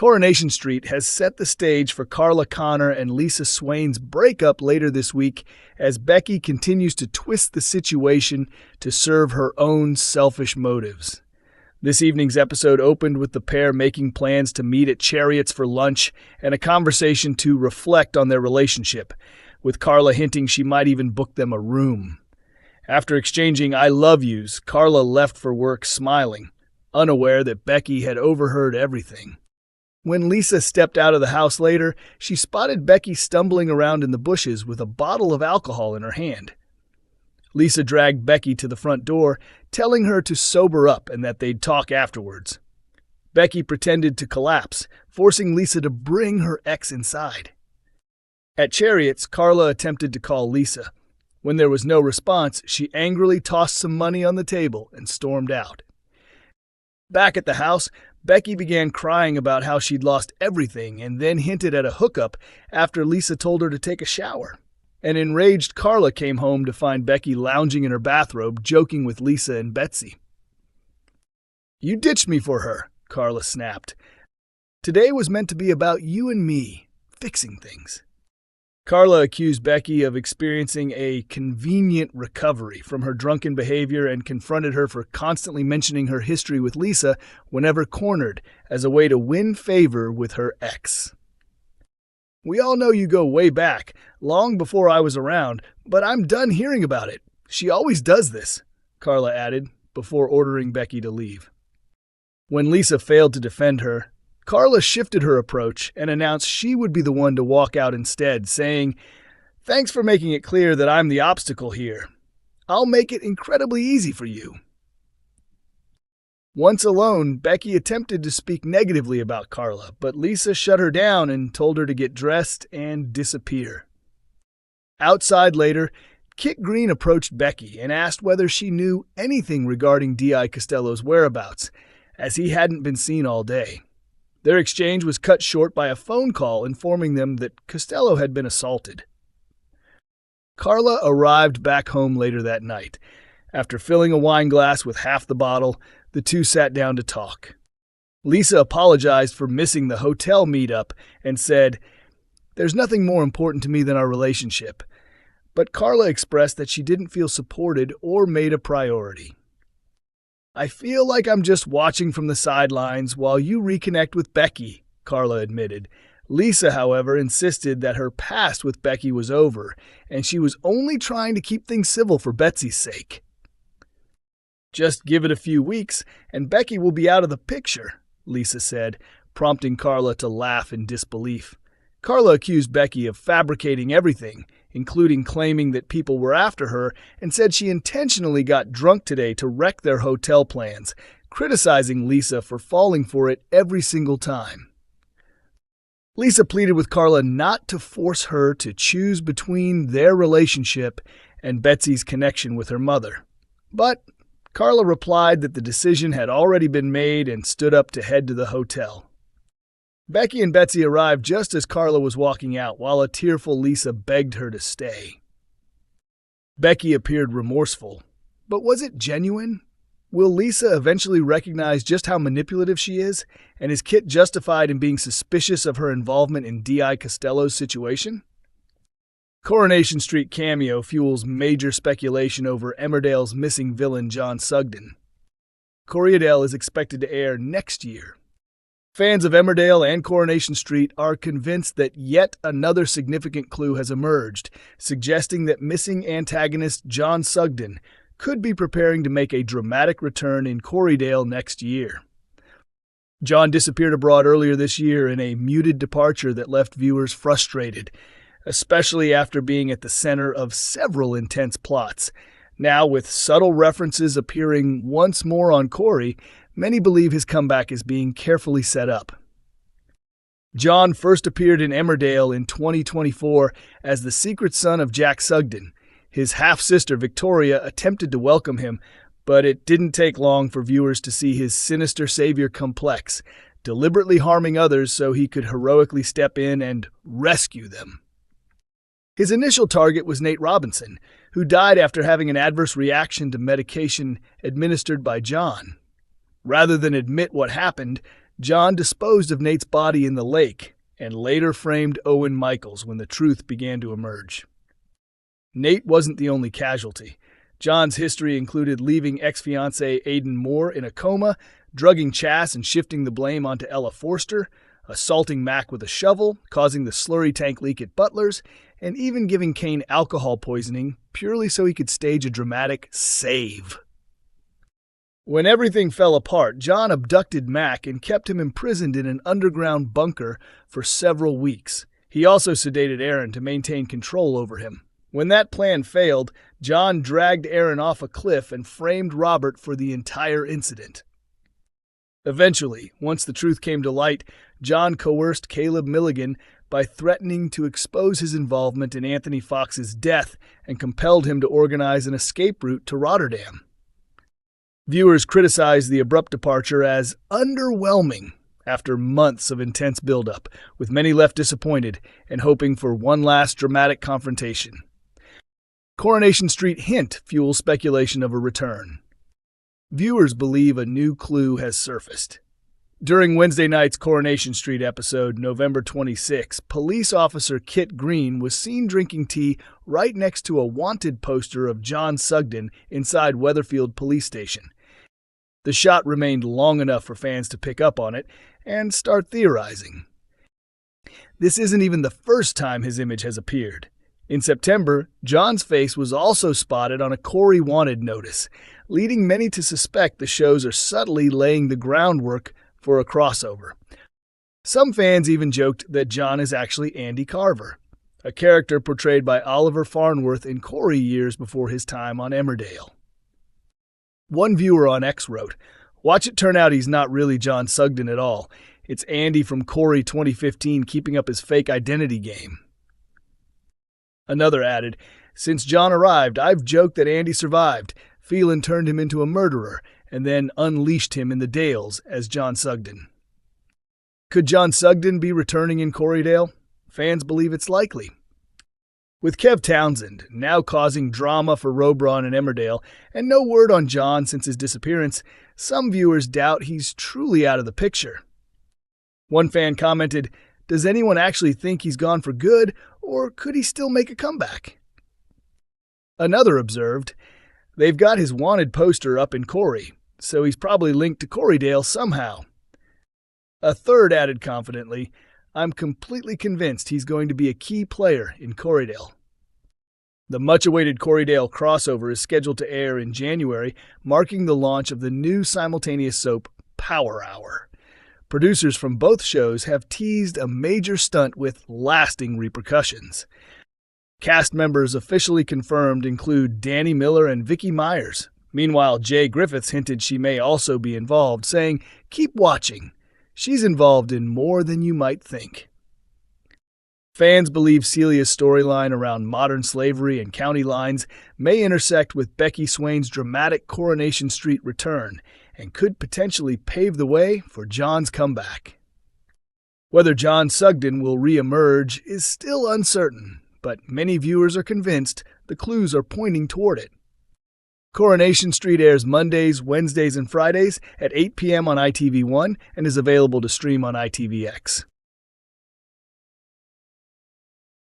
Coronation Street has set the stage for Carla Connor and Lisa Swain's breakup later this week as Becky continues to twist the situation to serve her own selfish motives. This evening's episode opened with the pair making plans to meet at Chariot's for lunch and a conversation to reflect on their relationship, with Carla hinting she might even book them a room. After exchanging I love yous, Carla left for work smiling, unaware that Becky had overheard everything. When Lisa stepped out of the house later, she spotted Becky stumbling around in the bushes with a bottle of alcohol in her hand. Lisa dragged Becky to the front door, telling her to sober up and that they'd talk afterwards. Becky pretended to collapse, forcing Lisa to bring her ex inside. At Chariot's, Carla attempted to call Lisa. When there was no response, she angrily tossed some money on the table and stormed out. Back at the house, Becky began crying about how she'd lost everything and then hinted at a hookup after Lisa told her to take a shower. An enraged Carla came home to find Becky lounging in her bathrobe, joking with Lisa and Betsy. "You ditched me for her," Carla snapped. "Today was meant to be about you and me, fixing things." Carla accused Becky of experiencing a convenient recovery from her drunken behavior and confronted her for constantly mentioning her history with Lisa whenever cornered as a way to win favor with her ex. "We all know you go way back, long before I was around, but I'm done hearing about it. She always does this," Carla added, before ordering Becky to leave. When Lisa failed to defend her, Carla shifted her approach and announced she would be the one to walk out instead, saying, "Thanks for making it clear that I'm the obstacle here. I'll make it incredibly easy for you." Once alone, Becky attempted to speak negatively about Carla, but Lisa shut her down and told her to get dressed and disappear. Outside later, Kit Green approached Becky and asked whether she knew anything regarding D.I. Costello's whereabouts, as he hadn't been seen all day. Their exchange was cut short by a phone call informing them that Costello had been assaulted. Carla arrived back home later that night. After filling a wine glass with half the bottle, the two sat down to talk. Lisa apologized for missing the hotel meetup and said, "There's nothing more important to me than our relationship." But Carla expressed that she didn't feel supported or made a priority. "I feel like I'm just watching from the sidelines while you reconnect with Becky," Carla admitted. Lisa, however, insisted that her past with Becky was over, and she was only trying to keep things civil for Betsy's sake. "Just give it a few weeks, and Becky will be out of the picture," Lisa said, prompting Carla to laugh in disbelief. Carla accused Becky of fabricating everything, including claiming that people were after her, and said she intentionally got drunk today to wreck their hotel plans, criticizing Lisa for falling for it every single time. Lisa pleaded with Carla not to force her to choose between their relationship and Betsy's connection with her mother. But Carla replied that the decision had already been made and stood up to head to the hotel. Becky and Betsy arrived just as Carla was walking out, while a tearful Lisa begged her to stay. Becky appeared remorseful, but was it genuine? Will Lisa eventually recognize just how manipulative she is, and is Kit justified in being suspicious of her involvement in D.I. Costello's situation? Coronation Street cameo fuels major speculation over Emmerdale's missing villain John Sugden. Corriedale is expected to air next year. Fans of Emmerdale and Coronation Street are convinced that yet another significant clue has emerged, suggesting that missing antagonist John Sugden could be preparing to make a dramatic return in Corriedale next year. John disappeared abroad earlier this year in a muted departure that left viewers frustrated, especially after being at the center of several intense plots. Now, with subtle references appearing once more on Corrie, many believe his comeback is being carefully set up. John first appeared in Emmerdale in 2024 as the secret son of Jack Sugden. His half-sister Victoria attempted to welcome him, but it didn't take long for viewers to see his sinister savior complex, deliberately harming others so he could heroically step in and rescue them. His initial target was Nate Robinson, who died after having an adverse reaction to medication administered by John. Rather than admit what happened, John disposed of Nate's body in the lake and later framed Owen Michaels when the truth began to emerge. Nate wasn't the only casualty. John's history included leaving ex-fiancée Aidan Moore in a coma, drugging Chas and shifting the blame onto Ella Forster, assaulting Mac with a shovel, causing the slurry tank leak at Butler's, and even giving Kane alcohol poisoning purely so he could stage a dramatic save. When everything fell apart, John abducted Mac and kept him imprisoned in an underground bunker for several weeks. He also sedated Aaron to maintain control over him. When that plan failed, John dragged Aaron off a cliff and framed Robert for the entire incident. Eventually, once the truth came to light, John coerced Caleb Milligan by threatening to expose his involvement in Anthony Fox's death and compelled him to organize an escape route to Rotterdam. Viewers criticized the abrupt departure as underwhelming after months of intense buildup, with many left disappointed and hoping for one last dramatic confrontation. Coronation Street hint fuels speculation of a return. Viewers believe a new clue has surfaced. During Wednesday night's Coronation Street episode, November 26, police officer Kit Green was seen drinking tea right next to a wanted poster of John Sugden inside Weatherfield Police Station. The shot remained long enough for fans to pick up on it and start theorizing. This isn't even the first time his image has appeared. In September, John's face was also spotted on a Corrie wanted notice, leading many to suspect the shows are subtly laying the groundwork for a crossover. Some fans even joked that John is actually Andy Carver, a character portrayed by Oliver Farnworth in Corrie years before his time on Emmerdale. One viewer on X wrote, "Watch it turn out he's not really John Sugden at all. It's Andy from Corrie 2015 keeping up his fake identity game." Another added, "Since John arrived, I've joked that Andy survived. Phelan turned him into a murderer and then unleashed him in the Dales as John Sugden." Could John Sugden be returning in Corriedale? Fans believe it's likely. With Kev Townsend now causing drama for Robron and Emmerdale, and no word on John since his disappearance, some viewers doubt he's truly out of the picture. One fan commented, "Does anyone actually think he's gone for good, or could he still make a comeback?" Another observed, "They've got his wanted poster up in Corrie, so he's probably linked to Corriedale somehow." A third added confidently, "I'm completely convinced he's going to be a key player in Corriedale." The much-awaited Corriedale crossover is scheduled to air in January, marking the launch of the new simultaneous soap Power Hour. Producers from both shows have teased a major stunt with lasting repercussions. Cast members officially confirmed include Danny Miller and Vicky Myers. Meanwhile, Jay Griffiths hinted she may also be involved, saying, "Keep watching. She's involved in more than you might think." Fans believe Celia's storyline around modern slavery and county lines may intersect with Becky Swain's dramatic Coronation Street return and could potentially pave the way for John's comeback. Whether John Sugden will re-emerge is still uncertain, but many viewers are convinced the clues are pointing toward it. Coronation Street airs Mondays, Wednesdays, and Fridays at 8 p.m. on ITV1 and is available to stream on ITVX.